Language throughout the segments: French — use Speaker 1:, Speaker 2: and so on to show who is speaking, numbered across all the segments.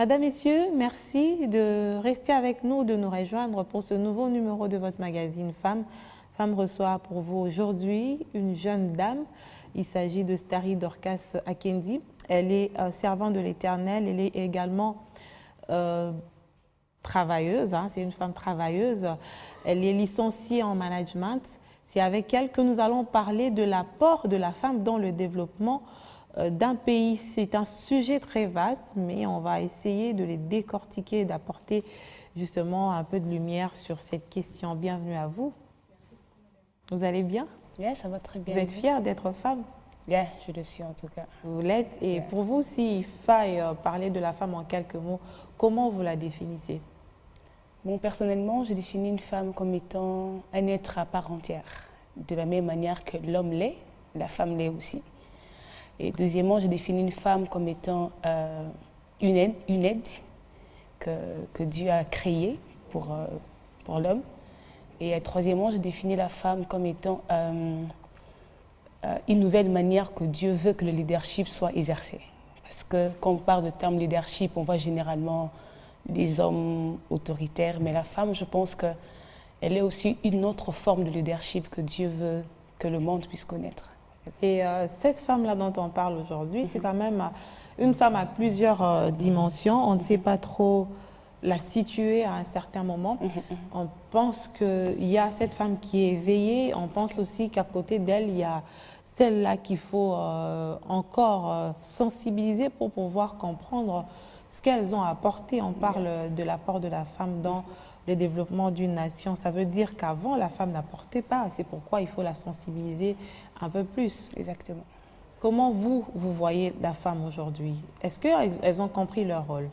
Speaker 1: Madame, Messieurs, merci de rester avec nous, de nous rejoindre pour ce nouveau numéro de votre magazine Femmes. Femme reçoit pour vous aujourd'hui une jeune dame. Il s'agit de Stari Dorcas Akendi. Elle est servante de l'Éternel. Elle est également travailleuse. C'est une femme travailleuse. Elle est licenciée en management. C'est avec elle que nous allons parler de l'apport de la femme dans le développement d'un pays. C'est un sujet très vaste, mais on va essayer de les décortiquer et d'apporter justement un peu de lumière sur cette question. Bienvenue à vous.
Speaker 2: Merci.
Speaker 1: Vous allez bien?
Speaker 2: Oui, ça va très bien.
Speaker 1: Vous êtes fière d'être femme?
Speaker 2: Oui, je le suis en tout cas.
Speaker 1: Vous l'êtes. Et pour vous, s'il faille parler de la femme en quelques mots, comment vous la définissez?
Speaker 2: Bon, personnellement, je définis une femme comme étant un être à part entière. De la même manière que l'homme l'est, la femme l'est aussi. Et deuxièmement, je définis une femme comme étant une aide que Dieu a créée pour l'homme. Et troisièmement, je définis la femme comme étant une nouvelle manière que Dieu veut que le leadership soit exercé. Parce que quand on parle de terme leadership, on voit généralement des hommes autoritaires, mais la femme, je pense qu'elle est aussi une autre forme de leadership que Dieu veut que le monde puisse connaître.
Speaker 1: Et cette femme-là dont on parle aujourd'hui, c'est quand même une femme à plusieurs dimensions. On ne sait pas trop la situer à un certain moment. On pense qu'il y a cette femme qui est éveillée. On pense aussi qu'à côté d'elle, il y a celle-là qu'il faut encore sensibiliser pour pouvoir comprendre ce qu'elles ont apporté. On parle de l'apport de la femme dans le développement d'une nation. Ça veut dire qu'avant, la femme n'apportait pas. C'est pourquoi il faut la sensibiliser un peu plus.
Speaker 2: Exactement.
Speaker 1: Comment vous voyez la femme aujourd'hui? Est-ce qu'elles ont compris leur rôle?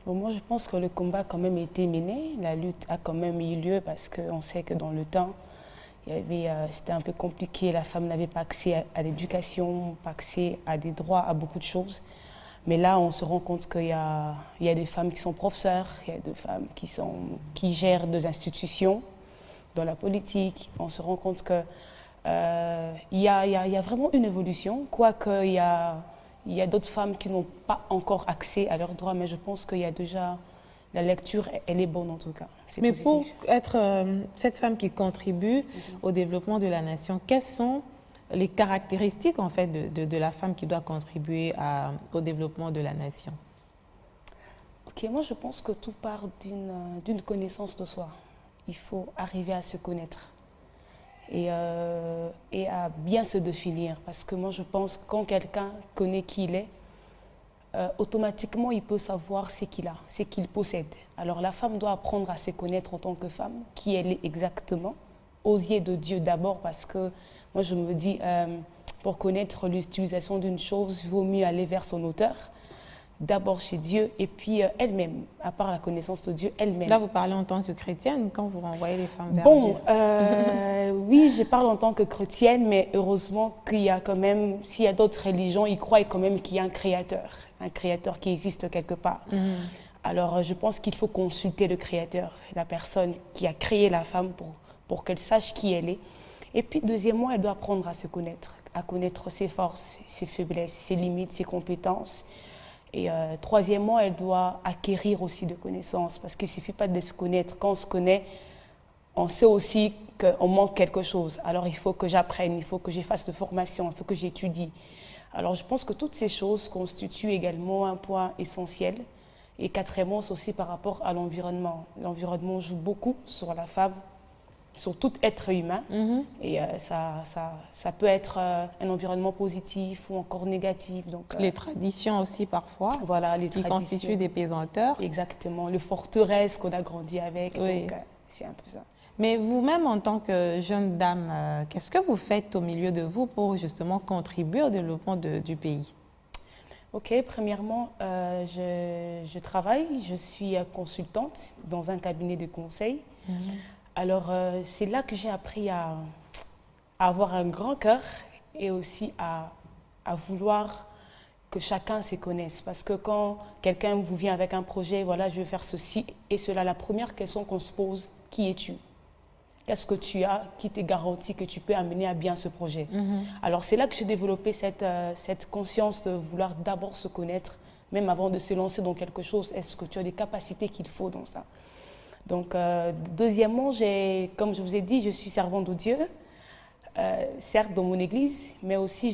Speaker 2: Bon, moi, je pense que le combat a quand même été mené. La lutte a quand même eu lieu parce qu'on sait que dans le temps, c'était un peu compliqué. La femme n'avait pas accès à l'éducation, pas accès à des droits, à beaucoup de choses. Mais là, on se rend compte qu'il y a des femmes qui sont professeurs, il y a des femmes qui gèrent des institutions dans la politique. On se rend compte qu'il y a vraiment une évolution, quoique il y a d'autres femmes qui n'ont pas encore accès à leurs droits, mais je pense qu'il y a déjà... La lecture, elle est bonne en tout cas.
Speaker 1: Mais
Speaker 2: positif.
Speaker 1: pour être cette femme qui contribue au développement de la nation, quelles sont les caractéristiques en fait de la femme qui doit contribuer au développement de la nation?
Speaker 2: Ok, moi je pense que tout part d'une connaissance de soi. Il faut arriver à se connaître et à bien se définir. Parce que moi je pense que quand quelqu'un connaît qui il est, automatiquement il peut savoir ce qu'il a, ce qu'il possède. Alors la femme doit apprendre à se connaître en tant que femme, qui elle est exactement, aux yeux de Dieu d'abord, parce que moi je me dis, pour connaître l'utilisation d'une chose, il vaut mieux aller vers son auteur, d'abord chez Dieu, et puis elle-même, à part la connaissance de Dieu, elle-même.
Speaker 1: Là, vous parlez en tant que chrétienne quand vous renvoyez les femmes vers Dieu.
Speaker 2: Oui, je parle en tant que chrétienne, mais heureusement qu'il y a quand même, s'il y a d'autres religions, ils croient quand même qu'il y a un créateur qui existe quelque part. Alors, je pense qu'il faut consulter le créateur, la personne qui a créé la femme pour qu'elle sache qui elle est. Et puis, deuxièmement, elle doit apprendre à se connaître, à connaître ses forces, ses faiblesses, ses limites, ses compétences. Et troisièmement, elle doit acquérir aussi de connaissances, parce qu'il ne suffit pas de se connaître. Quand on se connaît, on sait aussi qu'on manque quelque chose. Alors, il faut que j'apprenne, il faut que je fasse de formation, il faut que j'étudie. Alors, je pense que toutes ces choses constituent également un point essentiel. Et quatrièmement, c'est aussi par rapport à l'environnement. L'environnement joue beaucoup sur la femme, sur tout être humain. Et ça peut être un environnement positif ou encore négatif. Donc,
Speaker 1: les traditions aussi parfois,
Speaker 2: voilà, les
Speaker 1: qui
Speaker 2: traditions
Speaker 1: constituent des pesanteurs.
Speaker 2: Exactement, le forteresse qu'on a grandi avec,
Speaker 1: Oui.
Speaker 2: donc c'est un peu ça.
Speaker 1: Mais vous-même, en tant que jeune dame, qu'est-ce que vous faites au milieu de vous pour justement contribuer au développement du pays?
Speaker 2: Ok, premièrement, je travaille, je suis consultante dans un cabinet de conseil. Alors, c'est là que j'ai appris à avoir un grand cœur et aussi à vouloir que chacun se connaisse. Parce que quand quelqu'un vous vient avec un projet, voilà, je vais faire ceci et cela, la première question qu'on se pose, qui es-tu? Qu'est-ce que tu as qui te garantit que tu peux amener à bien ce projet? Alors, c'est là que j'ai développé cette conscience de vouloir d'abord se connaître, Même avant de se lancer dans quelque chose, est-ce que tu as des capacités qu'il faut dans ça? Donc, deuxièmement, comme je vous ai dit, je suis servante de Dieu, certes dans mon église, mais aussi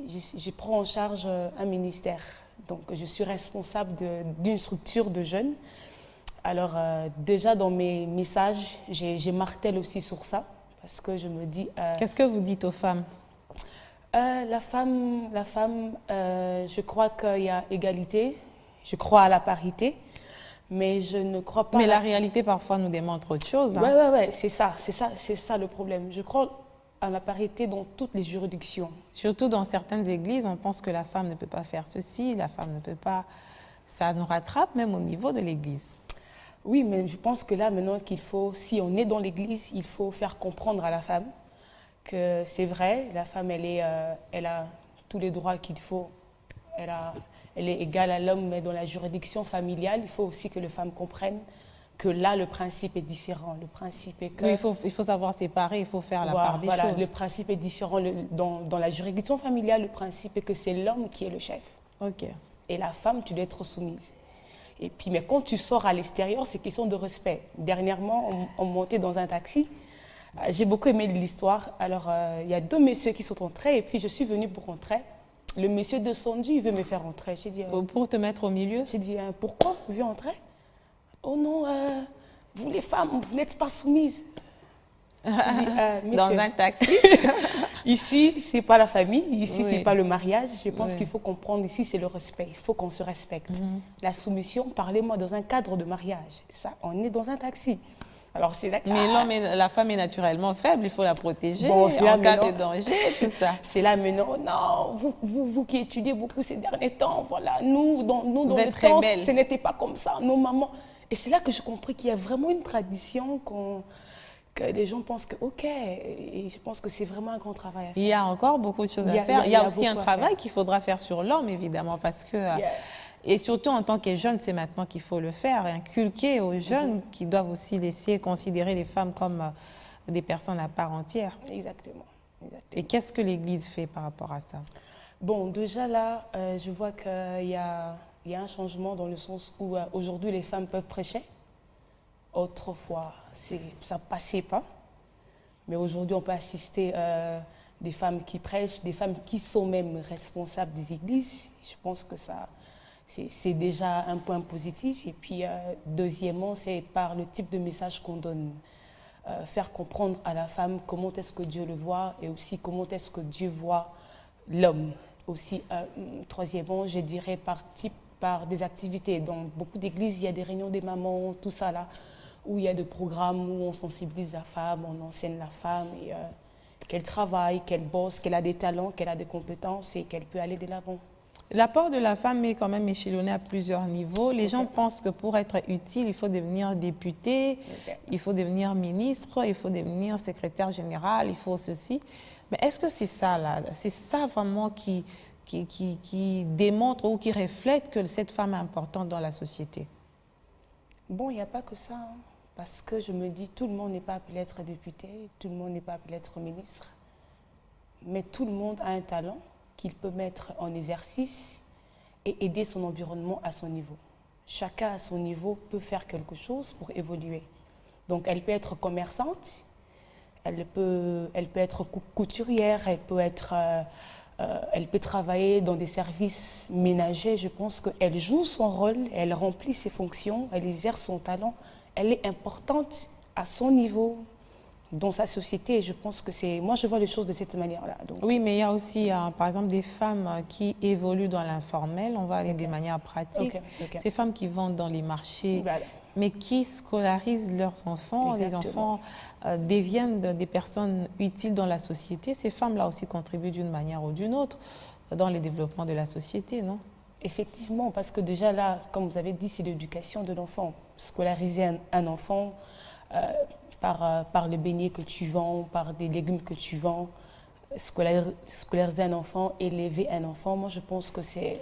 Speaker 2: je prends en charge un ministère. Donc, je suis responsable d'une structure de jeunes. Alors, déjà dans mes messages, je martèle aussi sur ça, parce que je me dis...
Speaker 1: Qu'est-ce que vous dites aux femmes?
Speaker 2: La femme, je crois qu'il y a égalité, je crois à la parité, mais je ne crois pas...
Speaker 1: Mais la réalité parfois nous démontre autre chose.
Speaker 2: Oui, c'est ça le problème. Je crois à la parité dans toutes les juridictions.
Speaker 1: Surtout dans certaines églises, on pense que la femme ne peut pas faire ceci, la femme ne peut pas... Ça nous rattrape même au niveau de l'église.
Speaker 2: Oui, mais je pense que là, maintenant qu'il faut, si on est dans l'église, il faut faire comprendre à la femme que c'est vrai, la femme, elle a tous les droits qu'il faut. Elle est égale à l'homme, mais dans la juridiction familiale, il faut aussi que les femmes comprennent que là, le principe est différent. Le principe est que...
Speaker 1: Oui, il faut savoir séparer, il faut faire la part des choses.
Speaker 2: Le principe est différent. Dans la juridiction familiale, le principe est que c'est l'homme qui est le chef.
Speaker 1: Ok.
Speaker 2: Et la femme, tu dois être soumise. Et puis, mais quand tu sors à l'extérieur, c'est question de respect. Dernièrement, on montait dans un taxi. J'ai beaucoup aimé l'histoire. Alors, il y a deux messieurs qui sont entrés et puis je suis venue pour rentrer. Le monsieur descendu, il veut me faire entrer. J'ai dit,
Speaker 1: pour te mettre au milieu?
Speaker 2: J'ai dit, pourquoi vous voulez entrer? Oh non, vous les femmes, vous n'êtes pas soumises. Dit,
Speaker 1: dans un taxi?
Speaker 2: Ici, ce n'est pas la famille, ici, ce n'est pas le mariage. Je pense
Speaker 1: Oui.
Speaker 2: qu'il faut comprendre, ici, c'est le respect. Il faut qu'on se respecte. La soumission, parlez-moi dans un cadre de mariage. Ça, on est dans un taxi. Alors, c'est là,
Speaker 1: mais l'homme la femme est naturellement faible, il faut la protéger
Speaker 2: bon,
Speaker 1: en cas de danger, tout ça.
Speaker 2: C'est là maintenant, non, vous qui étudiez beaucoup ces derniers temps, voilà, nous dans
Speaker 1: vous
Speaker 2: le
Speaker 1: êtes très
Speaker 2: temps,
Speaker 1: belle.
Speaker 2: Ce n'était pas comme ça, nos mamans. Et c'est là que j'ai compris qu'il y a vraiment une tradition que les gens pensent que, ok, et je pense que c'est vraiment un grand travail à faire.
Speaker 1: Il y a encore beaucoup de choses à faire. Il y a aussi un travail qu'il faudra faire sur l'homme, évidemment, parce que... Et surtout en tant que jeune, c'est maintenant qu'il faut le faire, inculquer aux jeunes qui doivent aussi laisser considérer les femmes comme des personnes à part entière.
Speaker 2: Exactement.
Speaker 1: Et qu'est-ce que l'Église fait par rapport à ça?
Speaker 2: Bon, déjà là, je vois qu'il y a un changement dans le sens où aujourd'hui les femmes peuvent prêcher. Autrefois, ça ne passait pas. Mais aujourd'hui, on peut assister des femmes qui prêchent, des femmes qui sont même responsables des églises. Je pense que ça... C'est déjà un point positif. Et puis, deuxièmement, c'est par le type de message qu'on donne. Faire comprendre à la femme comment est-ce que Dieu le voit et aussi comment est-ce que Dieu voit l'homme. Aussi, troisièmement, je dirais par des activités. Dans beaucoup d'églises, il y a des réunions des mamans, tout ça là, où il y a des programmes où on sensibilise la femme, on enseigne la femme et qu'elle travaille, qu'elle bosse, qu'elle a des talents, qu'elle a des compétences et qu'elle peut aller de l'avant.
Speaker 1: L'apport de la femme est quand même échelonné à plusieurs niveaux. Les gens pensent que pour être utile, il faut devenir député, il faut devenir ministre, il faut devenir secrétaire général, il faut ceci. Mais est-ce que c'est ça, là? C'est ça vraiment qui démontre ou qui reflète que cette femme est importante dans la société?
Speaker 2: Bon, il n'y a pas que ça. Hein, parce que je me dis, tout le monde n'est pas appelé à être député, tout le monde n'est pas appelé à être ministre. Mais tout le monde a un talent qu'il peut mettre en exercice et aider son environnement à son niveau. Chacun à son niveau peut faire quelque chose pour évoluer. Donc elle peut être commerçante, elle peut être couturière, elle peut travailler dans des services ménagers. Je pense qu'elle joue son rôle, elle remplit ses fonctions, elle exerce son talent, elle est importante à son niveau dans sa société. Je pense que c'est... Moi, je vois les choses de cette manière-là.
Speaker 1: Oui, mais il y a aussi, par exemple, des femmes qui évoluent dans l'informel. On va aller de manière pratique. Ces femmes qui vendent dans les marchés, mais qui scolarisent leurs enfants. Les enfants deviennent des personnes utiles dans la société. Ces femmes-là aussi contribuent d'une manière ou d'une autre dans le développement de la société, non?
Speaker 2: Effectivement, parce que déjà là, comme vous avez dit, c'est l'éducation de l'enfant. Scolariser un enfant... par le beignet que tu vends, par des légumes que tu vends, scolariser un enfant, élever un enfant, moi je pense que c'est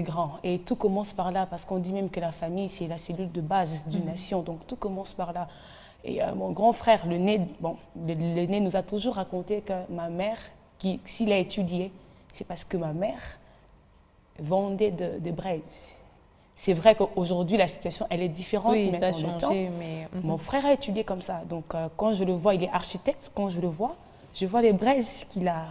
Speaker 2: grand. Et tout commence par là, parce qu'on dit même que la famille, c'est la cellule de base d'une nation, donc tout commence par là. Et mon grand frère, l'aîné nous a toujours raconté que ma mère, s'il a étudié, c'est parce que ma mère vendait de braises. C'est vrai qu'aujourd'hui, la situation, elle est différente.
Speaker 1: Oui,
Speaker 2: mais
Speaker 1: ça a
Speaker 2: dans le
Speaker 1: changé,
Speaker 2: temps,
Speaker 1: mais...
Speaker 2: mon frère a étudié comme ça. Donc, quand je le vois, il est architecte. Quand je le vois, je vois les braises qu'il a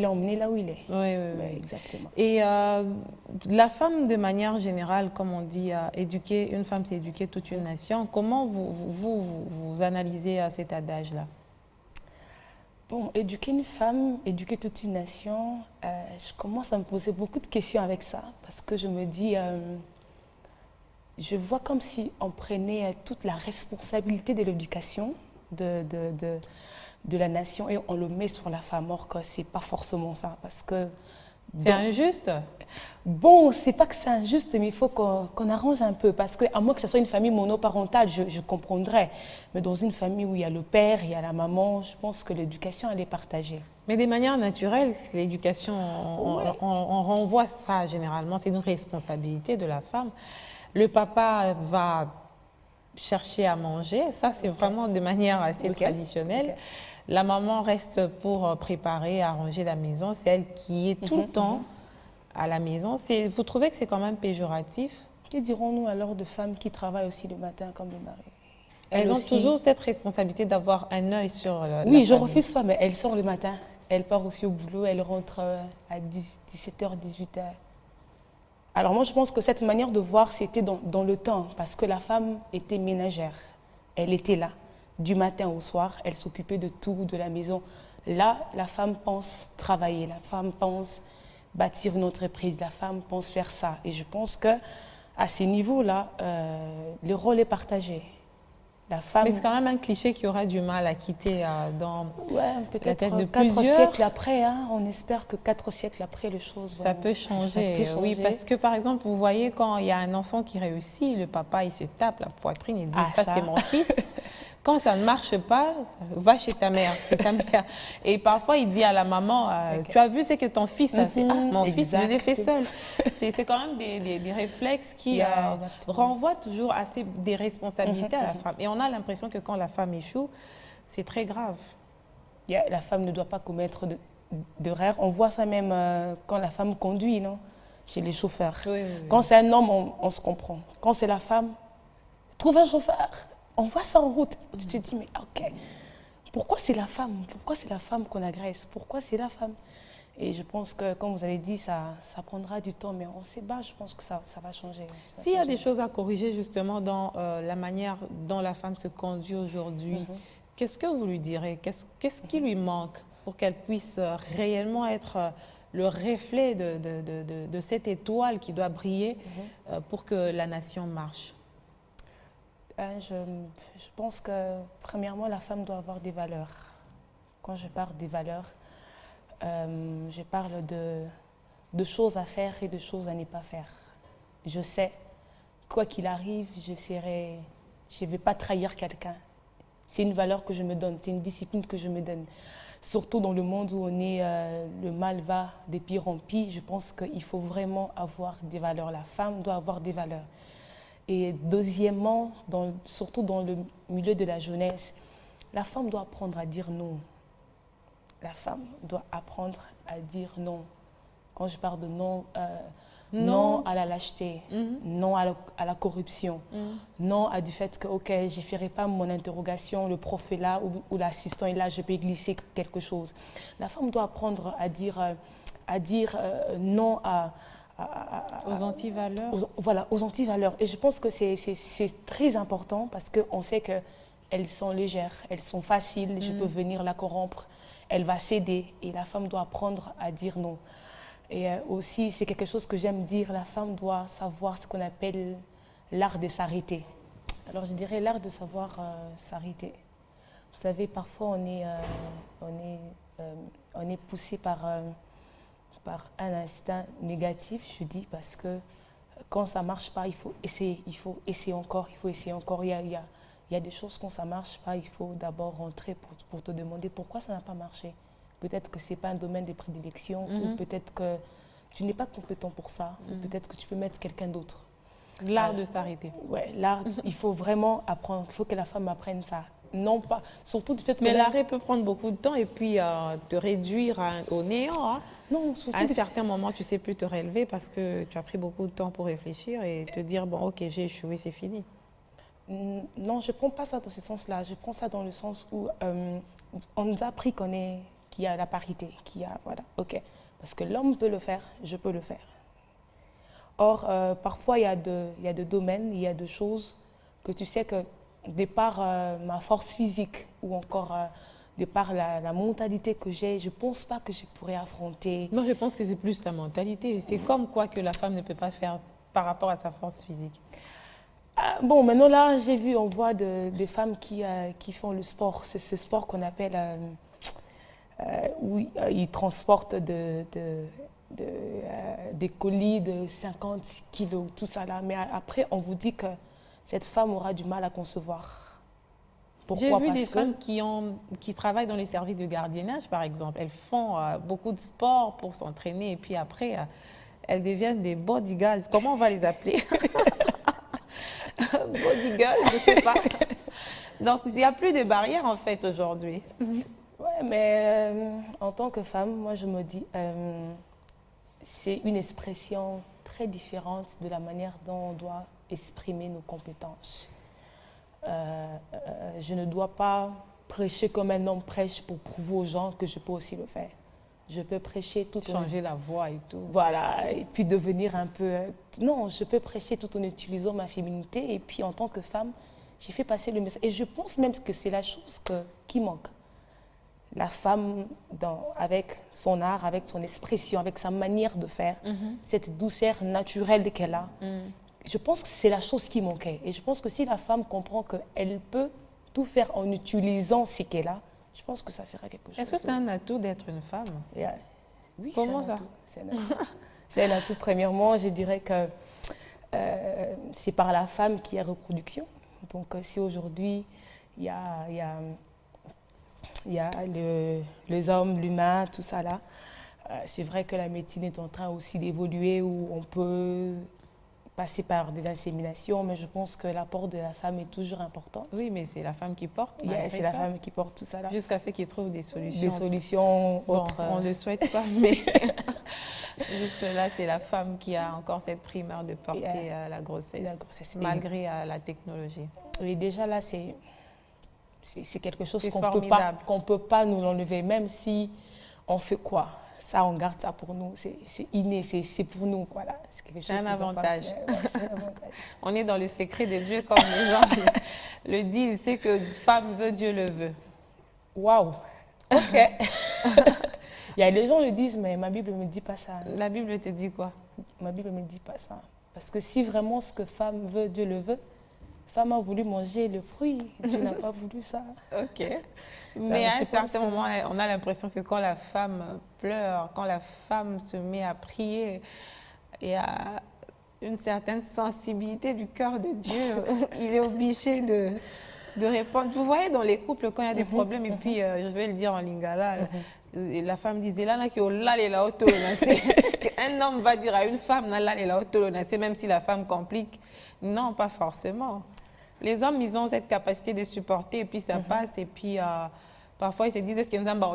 Speaker 2: emmenées là où il est.
Speaker 1: Oui, oui,
Speaker 2: Ouais,
Speaker 1: oui.
Speaker 2: exactement.
Speaker 1: Et la femme, de manière générale, comme on dit, éduquer une femme, c'est éduquer toute une nation. Comment vous analysez cet adage-là?
Speaker 2: Bon, éduquer une femme, éduquer toute une nation, je commence à me poser beaucoup de questions avec ça. Parce que je me dis, je vois comme si on prenait toute la responsabilité de l'éducation de la nation et on le met sur la femme. Or que c'est pas forcément ça. Parce que
Speaker 1: C'est injuste?
Speaker 2: bon, c'est pas que c'est injuste, mais il faut qu'on arrange un peu. Parce que, à moins que ce soit une famille monoparentale, je comprendrais. Mais dans une famille où il y a le père, il y a la maman, je pense que l'éducation, elle est partagée.
Speaker 1: Mais de manière naturelle, l'éducation,
Speaker 2: Ouais.
Speaker 1: on renvoie ça généralement, c'est une responsabilité de la femme. Le papa va chercher à manger, ça c'est vraiment de manière assez traditionnelle.
Speaker 2: Ok.
Speaker 1: La maman reste pour préparer, arranger la maison, c'est elle qui est tout le temps à la maison. Vous trouvez que c'est quand même péjoratif?
Speaker 2: Que dirons-nous alors de femmes qui travaillent aussi le matin comme le mari?
Speaker 1: Elles ont
Speaker 2: aussi.
Speaker 1: toujours cette responsabilité d'avoir un œil sur la
Speaker 2: Oui, je
Speaker 1: famille.
Speaker 2: refuse pas, mais elle sort le matin. Elle part aussi au boulot, elle rentre à 17h, 18h. Alors moi, je pense que cette manière de voir, c'était dans le temps, parce que la femme était ménagère. Elle était là, du matin au soir, elle s'occupait de tout, de la maison. Là, la femme pense travailler, la femme pense bâtir une entreprise, la femme pense faire ça. Et je pense que à ces niveaux-là, le rôle est partagé. La femme,
Speaker 1: Mais c'est quand même un cliché qui aura du mal à quitter dans
Speaker 2: ouais,
Speaker 1: la tête de
Speaker 2: peut-être 4
Speaker 1: plusieurs.
Speaker 2: siècles après, hein, on espère que 4 siècles après, les choses
Speaker 1: Ça
Speaker 2: vont-
Speaker 1: peut changer,
Speaker 2: ça peut
Speaker 1: oui,
Speaker 2: changer.
Speaker 1: parce que par exemple, vous voyez, quand il y a un enfant qui réussit, le papa, il se tape la poitrine, il dit,
Speaker 2: Ah,
Speaker 1: ça
Speaker 2: ça.
Speaker 1: c'est mon fils. Quand ça ne marche pas, va chez ta mère, c'est ta mère. Et parfois, il dit à la maman, tu as vu ce que ton fils a fait? Ah, mon fils, je l'ai fait seul. C'est quand même des réflexes qui
Speaker 2: Yeah, exactement.
Speaker 1: renvoient toujours assez des responsabilités à la femme. Et on a l'impression que quand la femme échoue, c'est très grave.
Speaker 2: La femme ne doit pas commettre d'erreur. On voit ça même quand la femme conduit, non? Chez les chauffeurs.
Speaker 1: Oui, oui, oui.
Speaker 2: Quand c'est un homme, on se comprend. Quand c'est la femme, trouve un chauffeur. On voit ça en route. Tu te dis, mais ok, pourquoi c'est la femme? Pourquoi c'est la femme qu'on agresse? Pourquoi c'est la femme? Et je pense que, comme vous avez dit, ça prendra du temps, mais on se bat, je pense que ça va changer. Ça va
Speaker 1: S'il y a
Speaker 2: changer.
Speaker 1: des choses à corriger justement dans la manière dont la femme se conduit aujourd'hui, qu'est-ce que vous lui direz? Qu'est-ce qui lui manque pour qu'elle puisse réellement être le reflet de cette étoile qui doit briller pour que la nation marche?
Speaker 2: Je pense que, premièrement, la femme doit avoir des valeurs. Quand je parle des valeurs, je parle de choses à faire et de choses à ne pas faire. Je sais, quoi qu'il arrive, je ne vais pas trahir quelqu'un. C'est une valeur que je me donne, c'est une discipline que je me donne. Surtout dans le monde où on est, le mal va de pire en pire, je pense qu'il faut vraiment avoir des valeurs. La femme doit avoir des valeurs. Et deuxièmement, surtout dans le milieu de la jeunesse, la femme doit apprendre à dire non. La femme doit apprendre à dire non. Quand je parle de non, non à la lâcheté, non à la corruption, non à du fait que, ok, je ne ferai pas mon interrogation, le prof est là ou l'assistant est là, je peux glisser quelque chose. La femme doit apprendre à dire non
Speaker 1: Aux antivaleurs?
Speaker 2: Voilà, aux antivaleurs. Et je pense que c'est très important parce qu'on sait qu'elles sont légères, elles sont faciles, je peux venir la corrompre, elle va céder et la femme doit apprendre à dire non. Et aussi, c'est quelque chose que j'aime dire, la femme doit savoir ce qu'on appelle l'art de s'arrêter. Alors je dirais l'art de savoir s'arrêter. Vous savez, parfois on est poussé par un instinct négatif, je dis, parce que quand ça ne marche pas, il faut essayer encore, il faut essayer encore. Il y a des choses quand ça ne marche pas, il faut d'abord rentrer pour te demander pourquoi ça n'a pas marché. Peut-être que ce n'est pas un domaine de prédilection, ou peut-être que tu n'es pas compétent pour ça, ou peut-être que tu peux mettre quelqu'un d'autre.
Speaker 1: L'art de s'arrêter.
Speaker 2: Oui, l'art, il faut vraiment apprendre, il faut que la femme apprenne ça. Non pas, surtout du fait que...
Speaker 1: Mais l'arrêt peut prendre beaucoup de temps et puis te réduire au néant. Hein.
Speaker 2: Non,
Speaker 1: À un certain moment, tu ne sais plus te relever parce que tu as pris beaucoup de temps pour réfléchir et te dire, bon, ok, j'ai échoué, c'est fini.
Speaker 2: Non, je ne prends pas ça dans ce sens-là. Je prends ça dans le sens où on nous a appris qu'il y a la parité, voilà, ok. Parce que l'homme peut le faire, je peux le faire. Or, parfois, il y a des domaines, il y a des choses que tu sais que, de par ma force physique ou encore de par la mentalité que j'ai, je ne pense pas que je pourrais affronter.
Speaker 1: Non, je pense que c'est plus ta mentalité. C'est comme quoi que la femme ne peut pas faire par rapport à sa force physique.
Speaker 2: Bon, maintenant là, on voit des femmes qui font le sport. C'est ce sport qu'on appelle, où ils transportent des colis de 50 kilos, tout ça là. Mais après, on vous dit que cette femme aura du mal à concevoir.
Speaker 1: J'ai vu des femmes qui travaillent dans les services de gardiennage, par exemple. Elles font beaucoup de sport pour s'entraîner et puis après, elles deviennent des bodyguards. Comment on va les appeler? Bodyguards, je ne sais pas. Donc, il n'y a plus de barrières en fait aujourd'hui.
Speaker 2: Ouais, mais en tant que femme, moi je me dis, c'est une expression très différente de la manière dont on doit exprimer nos compétences. Je ne dois pas prêcher comme un homme prêche pour prouver aux gens que je peux aussi le faire. Je peux prêcher tout en...
Speaker 1: Changer la voix et tout.
Speaker 2: Voilà, et puis devenir un peu... Non, je peux prêcher tout en utilisant ma féminité. Et puis en tant que femme, j'ai fait passer le message. Et je pense même que c'est la chose qui manque. La femme, avec son art, avec son expression, avec sa manière de faire, cette douceur naturelle qu'elle a, je pense que c'est la chose qui manquait. Et je pense que si la femme comprend qu'elle peut tout faire en utilisant ce qu'elle a, je pense que ça fera quelque chose.
Speaker 1: Est-ce que c'est un atout d'être une femme?
Speaker 2: Oui,
Speaker 1: comment ça?
Speaker 2: C'est un atout. Premièrement, je dirais que c'est par la femme qu'il y a reproduction. Donc si aujourd'hui, il y a les hommes, l'humain, tout ça là, c'est vrai que la médecine est en train aussi d'évoluer où on peut passer par des inséminations, mais je pense que l'apport de la femme est toujours important.
Speaker 1: Oui, mais c'est la femme qui porte.
Speaker 2: C'est la femme qui porte tout ça là.
Speaker 1: Jusqu'à ce qu'ils trouvent des solutions.
Speaker 2: Des solutions autres.
Speaker 1: Bon, on ne le souhaite pas, mais jusque-là, c'est la femme qui a encore cette primeur de porter la grossesse, malgré la technologie.
Speaker 2: Oui, déjà là, c'est quelque chose qu'on peut pas nous l'enlever, même si on fait quoi. Ça, on garde ça pour nous, c'est inné, c'est pour nous, voilà.
Speaker 1: C'est un avantage. On est dans le secret de Dieu, comme les gens le disent, c'est que femme veut, Dieu le veut.
Speaker 2: Waouh, ok. Il y a des gens qui le disent, mais ma Bible ne me dit pas ça.
Speaker 1: La Bible te dit quoi?
Speaker 2: Ma Bible ne me dit pas ça. Parce que si vraiment ce que femme veut, Dieu le veut, femme a voulu manger le fruit, Dieu n'a pas voulu ça.
Speaker 1: Ok. Mais à un certain moment, on a l'impression que quand la femme pleure, quand la femme se met à prier, il y a une certaine sensibilité du cœur de Dieu. Il est obligé de répondre. Vous voyez dans les couples, quand il y a des problèmes, et puis je vais le dire en lingala, la femme disait là, est-ce qu'un homme va dire à une femme, même si la femme complique? Non, pas forcément. Les hommes, ils ont cette capacité de supporter et puis ça passe. Et puis, parfois, ils se disent, est-ce qu'il y a un moi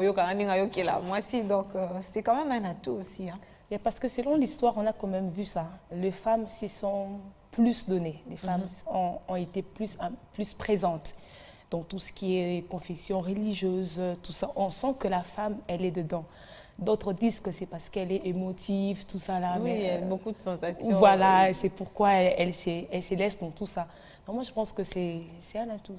Speaker 1: aussi. Donc, c'est quand même un atout aussi. Hein.
Speaker 2: Et parce que selon l'histoire, on a quand même vu ça. Les femmes s'y sont plus données. Les femmes ont été plus présentes dans tout ce qui est confession religieuse, tout ça. On sent que la femme, elle est dedans. D'autres disent que c'est parce qu'elle est émotive, tout ça là.
Speaker 1: Oui,
Speaker 2: mais,
Speaker 1: elle a beaucoup de sensations.
Speaker 2: Voilà, c'est pourquoi elle se laisse dans tout ça. Donc moi, je pense que c'est un atout.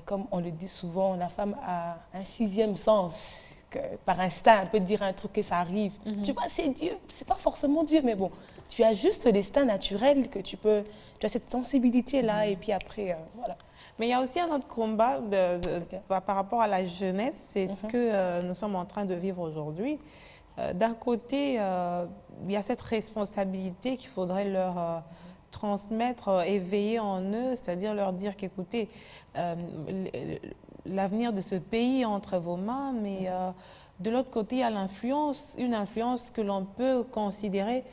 Speaker 2: Comme on le dit souvent, la femme a un sixième sens. Que par instinct, elle peut dire un truc et ça arrive. Tu vois, c'est Dieu. C'est pas forcément Dieu, mais bon, tu as juste l'instinct naturel que tu as cette sensibilité-là et puis après, voilà.
Speaker 1: Mais il y a aussi un autre combat par rapport à la jeunesse, c'est ce que nous sommes en train de vivre aujourd'hui. D'un côté, il y a cette responsabilité qu'il faudrait leur transmettre, éveiller en eux, c'est-à-dire leur dire qu'écoutez, l'avenir de ce pays est entre vos mains, mais de l'autre côté, il y a une influence que l'on peut considérer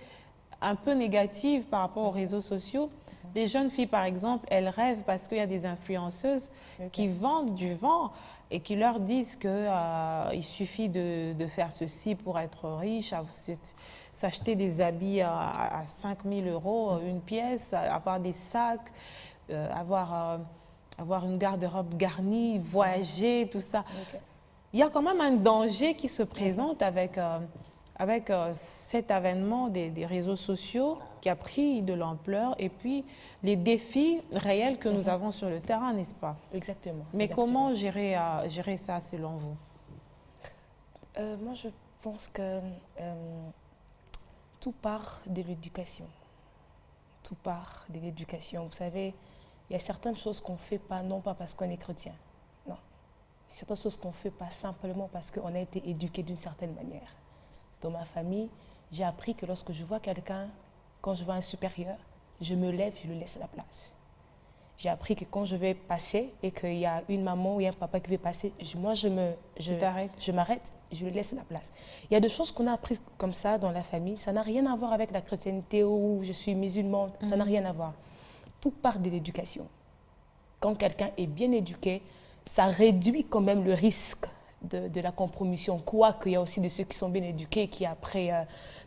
Speaker 1: un peu négative par rapport aux réseaux sociaux. Les jeunes filles, par exemple, elles rêvent parce qu'il y a des influenceuses qui vendent du vent et qui leur disent qu'il suffit de faire ceci pour être riche, s'acheter des habits à 5 000 € une pièce, avoir des sacs, avoir une garde-robe garnie, voyager, tout ça. Il y a quand même un danger qui se présente avec cet avènement des réseaux sociaux qui a pris de l'ampleur et puis les défis réels que nous avons sur le terrain, n'est-ce pas?
Speaker 2: Exactement.
Speaker 1: Mais
Speaker 2: exactement.
Speaker 1: comment gérer ça selon vous?
Speaker 2: Moi, je pense que tout part de l'éducation. Tout part de l'éducation. Vous savez, il y a certaines choses qu'on ne fait pas, non pas parce qu'on est chrétien. Non. Certaines choses qu'on ne fait pas simplement parce qu'on a été éduqué d'une certaine manière. Dans ma famille, j'ai appris que lorsque je vois quelqu'un, quand je vois un supérieur, je me lève, je lui laisse la place. J'ai appris que quand je vais passer et qu'il y a une maman ou un papa qui veut passer, je m'arrête, je lui laisse la place. Il y a des choses qu'on a apprises comme ça dans la famille. Ça n'a rien à voir avec la chrétienté ou je suis musulmane. Ça n'a rien à voir. Tout part de l'éducation. Quand quelqu'un est bien éduqué, ça réduit quand même le risque de la compromission. Quoique, il y a aussi de ceux qui sont bien éduqués qui après...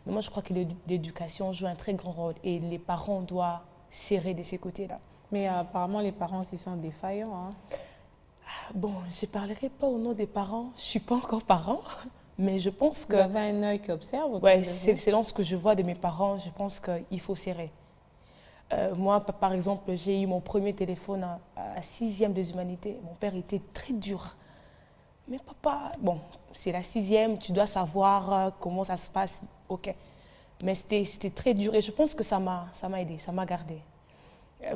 Speaker 2: mais moi, je crois que l'éducation joue un très grand rôle et les parents doivent serrer de ces côtés-là.
Speaker 1: Mais apparemment, les parents aussi sont défaillants. Hein.
Speaker 2: Bon, je ne parlerai pas au nom des parents. Je ne suis pas encore parent, mais je pense que...
Speaker 1: Vous avez un œil qui observe?
Speaker 2: Oui, selon ce que je vois de mes parents, je pense qu'il faut serrer. Moi, par exemple, j'ai eu mon premier téléphone à 6e des humanités. Mon père était très dur. Mais papa, bon, c'est la 6e, tu dois savoir comment ça se passe. OK. Mais c'était très dur et je pense que ça m'a aidé, ça m'a gardé.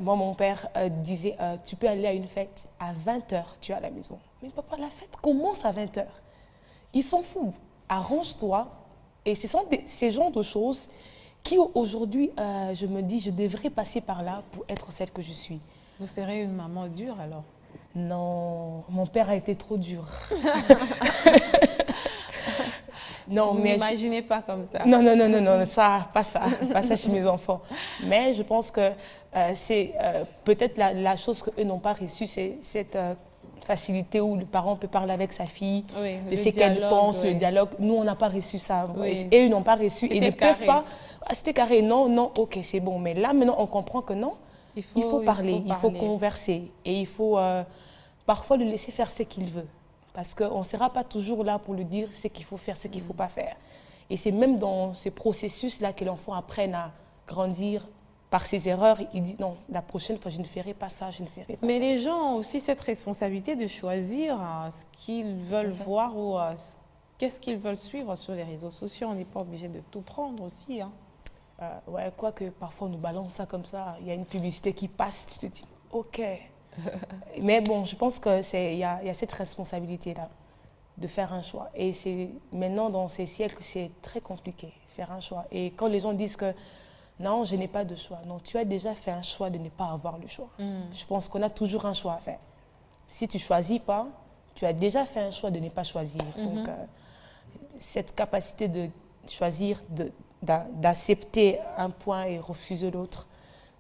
Speaker 2: Moi, mon père disait, tu peux aller à une fête, à 20h, tu es à la maison. Mais papa, la fête commence à 20h. Ils s'en foutent. Arrange-toi. Et ce sont ces genres de choses qui, aujourd'hui, je me dis, je devrais passer par là pour être celle que je suis.
Speaker 1: Vous serez une maman dure, alors?
Speaker 2: Non, mon père a été trop dur. Non,
Speaker 1: vous n'imaginez pas comme ça?
Speaker 2: Non, ça, pas ça chez mes enfants. Mais je pense que c'est peut-être la chose qu'eux n'ont pas reçue, c'est cette facilité où le parent peut parler avec sa fille, de ce qu'elle pense, le dialogue. Nous, on n'a pas reçu ça. Et eux n'ont pas reçu. Ils ne peuvent pas. Ah, c'était carré, non, ok, c'est bon. Mais là, maintenant, on comprend que non, il faut parler, il faut converser. Et il faut parfois le laisser faire ce qu'il veut. Parce qu'on ne sera pas toujours là pour lui dire ce qu'il faut faire, ce qu'il ne faut pas faire. Et c'est même dans ce processus-là que l'enfant apprenne à grandir par ses erreurs. Il dit non, la prochaine fois, je ne ferai pas ça, je ne ferai pas ça.
Speaker 1: Mais les gens ont aussi cette responsabilité de choisir ce qu'ils veulent voir ou qu'est-ce qu'ils veulent suivre sur les réseaux sociaux. On n'est pas obligé de tout prendre aussi. Hein.
Speaker 2: Ouais, quoique parfois on nous balance ça comme ça. Il y a une publicité qui passe, tu te dis ok. Mais bon, je pense qu'il y a cette responsabilité-là de faire un choix. Et c'est maintenant, dans ces siècles, c'est très compliqué, faire un choix. Et quand les gens disent que non, je n'ai pas de choix, non, tu as déjà fait un choix de ne pas avoir le choix. Je pense qu'on a toujours un choix à faire. Si tu ne choisis pas, tu as déjà fait un choix de ne pas choisir. Donc, cette capacité de choisir, d'accepter un point et refuser l'autre,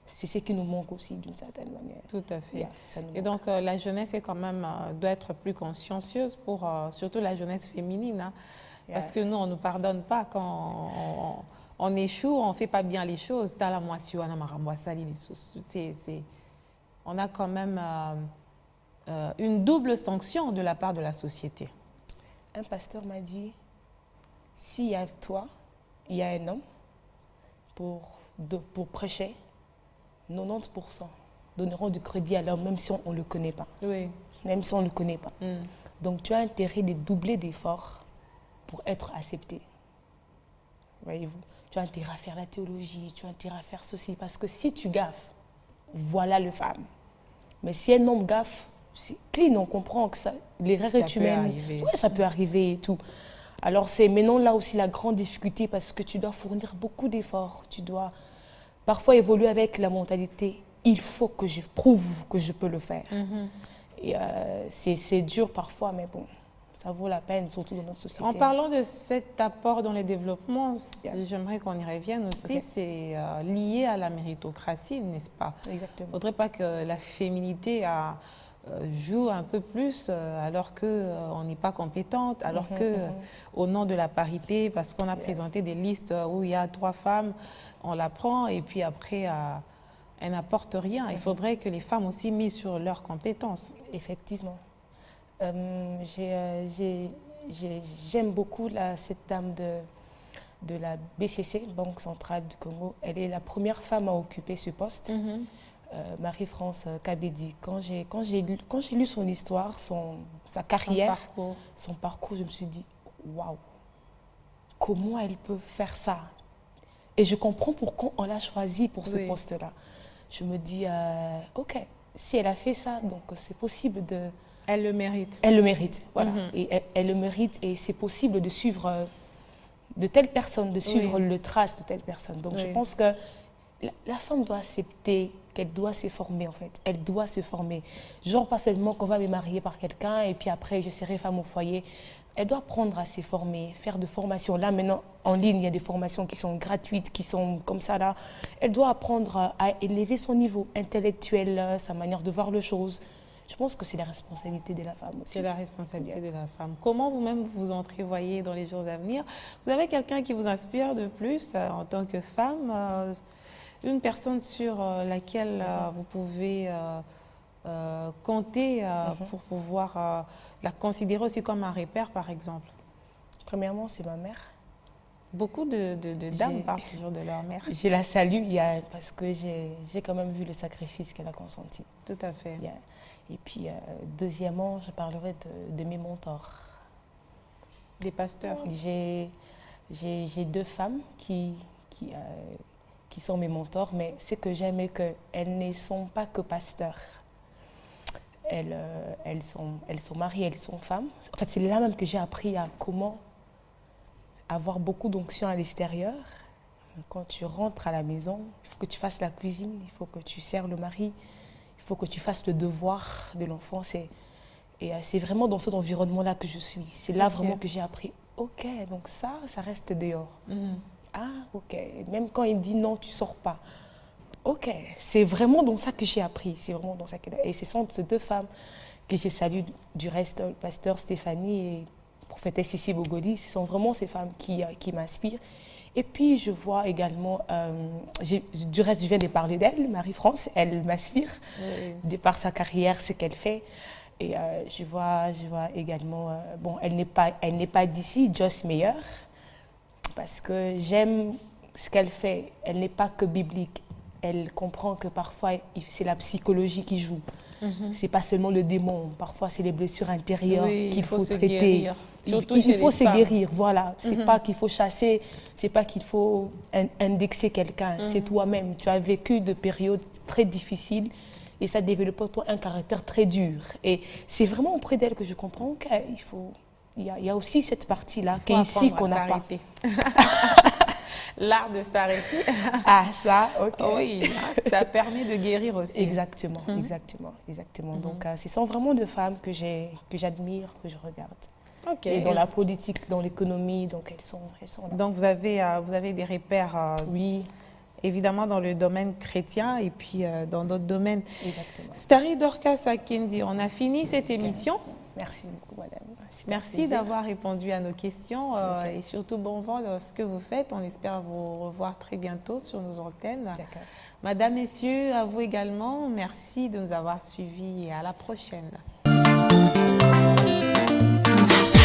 Speaker 2: c'est ce qui nous manque aussi d'une certaine manière.
Speaker 1: Tout à fait.
Speaker 2: Yeah, ça nous manque.
Speaker 1: Et donc, la jeunesse est quand même, doit être plus consciencieuse, pour, surtout la jeunesse féminine. Hein, parce que nous, on ne nous pardonne pas quand on échoue, on ne fait pas bien les choses. On a quand même une double sanction de la part de la société.
Speaker 2: Un pasteur m'a dit, s'il y a toi, il y a un homme pour prêcher, 90% donneront du crédit à l'homme, même si on ne le connaît pas.
Speaker 1: Oui.
Speaker 2: Même si on ne le connaît pas. Donc, tu as intérêt de doubler d'efforts pour être accepté. Voyez-vous, tu as intérêt à faire la théologie, tu as intérêt à faire ceci. Parce que si tu gaffes, voilà le femme. Mais si un homme gaffe, c'est clean, on comprend que l'erreur est humaine. Oui, ça peut arriver et tout. Alors, c'est maintenant là aussi la grande difficulté parce que tu dois fournir beaucoup d'efforts. Tu dois parfois évoluer avec la mentalité. Il faut que je prouve que je peux le faire. Et c'est dur parfois, mais bon, Ça vaut la peine, surtout dans notre société.
Speaker 1: En parlant de cet apport dans le développement, j'aimerais qu'on y revienne aussi. C'est lié à la méritocratie, n'est-ce pas?
Speaker 2: Exactement.
Speaker 1: Il ne faudrait pas que la féminité joue un peu plus alors qu'on n'est pas compétente, alors au nom de la parité, parce qu'on a présenté des listes où il y a 3 femmes, on la prend et puis après, elle n'apporte rien. Il faudrait que les femmes aussi misent sur leurs compétences.
Speaker 2: Effectivement. J'aime beaucoup cette dame de la BCC, Banque Centrale du Congo. Elle est la première femme à occuper ce poste, Marie-France Kabedi. Quand j'ai lu son histoire, sa carrière, son parcours, je me suis dit, waouh, comment elle peut faire ça? Et je comprends pourquoi on l'a choisie pour ce poste-là. Je me dis, ok, si elle a fait ça, donc c'est possible de...
Speaker 1: Elle le mérite.
Speaker 2: Elle le mérite, voilà. Et elle le mérite et c'est possible de suivre de telle personne, de suivre le trace de telle personne. Donc je pense que la femme doit accepter qu'elle doit se former en fait. Elle doit se former. Genre pas seulement qu'on va me marier par quelqu'un et puis après je serai femme au foyer. Elle doit apprendre à se former, faire de formations. Là maintenant en ligne, il y a des formations qui sont gratuites, qui sont comme ça là. Elle doit apprendre à élever son niveau intellectuel, sa manière de voir les choses. Je pense que c'est la responsabilité de la femme aussi.
Speaker 1: C'est la responsabilité de la femme. Comment vous-même vous entrevoyez dans les jours à venir? Vous avez quelqu'un qui vous inspire de plus en tant que femme? Une personne sur laquelle vous pouvez compter pour pouvoir la considérer aussi comme un repère, par exemple?
Speaker 2: Premièrement, c'est ma mère.
Speaker 1: Beaucoup de dames parlent toujours de leur mère.
Speaker 2: Je la salue parce que j'ai quand même vu le sacrifice qu'elle a consenti.
Speaker 1: Tout à fait.
Speaker 2: Et puis, deuxièmement, je parlerai de mes mentors.
Speaker 1: Des pasteurs.
Speaker 2: J'ai 2 femmes qui sont mes mentors, mais ce que j'aime est qu'elles ne sont pas que pasteurs. Elles sont mariées, elles sont femmes. En fait, c'est là même que j'ai appris à comment avoir beaucoup d'onction à l'extérieur. Quand tu rentres à la maison, il faut que tu fasses la cuisine, il faut que tu sers le mari, il faut que tu fasses le devoir de l'enfant. Et c'est vraiment dans cet environnement-là que je suis. C'est là vraiment que j'ai appris. Ok, donc ça reste dehors. Ah, ok. Même quand il dit non, tu ne sors pas. Ok, c'est vraiment dans ça que j'ai appris. C'est vraiment dans ça et ce sont ces 2 femmes que je salue du reste, le pasteur Stéphanie et prophétesse Sissi Bogoli. Ce sont vraiment ces femmes qui m'inspirent. Et puis, je vois également, du reste, je viens de parler d'elle, Marie-France, elle m'inspire, de par sa carrière, ce qu'elle fait. Et je vois également, bon, elle n'est pas d'ici, Joyce Meyer, parce que j'aime ce qu'elle fait. Elle n'est pas que biblique. Elle comprend que parfois, c'est la psychologie qui joue. C'est pas seulement le démon. Parfois, c'est les blessures intérieures qu'il faut traiter. Il faut se guérir, voilà. C'est pas qu'il faut chasser, c'est pas qu'il faut indexer quelqu'un. C'est toi-même. Tu as vécu de périodes très difficiles et ça développe pour toi un caractère très dur. Et c'est vraiment auprès d'elle que je comprends qu'il y a aussi cette partie-là qui est ici qu'on n'a pas.
Speaker 1: L'art de s'arrêter.
Speaker 2: Ah, ça, ok.
Speaker 1: Oui, ça permet de guérir aussi.
Speaker 2: Exactement, exactement. Donc, ce sont vraiment 2 femmes que j'admire, que je regarde. Et dans la politique, dans l'économie, donc elles sont là.
Speaker 1: Donc, vous avez des repères,
Speaker 2: oui,
Speaker 1: évidemment, dans le domaine chrétien et puis dans d'autres domaines.
Speaker 2: Exactement.
Speaker 1: Starry Dorcas Akendi, on a fini cette émission.
Speaker 2: Merci beaucoup, madame.
Speaker 1: Merci d'avoir répondu à nos questions et surtout bon vent dans ce que vous faites. On espère vous revoir très bientôt sur nos antennes. Madame, messieurs, à vous également, merci de nous avoir suivis et à la prochaine. Merci.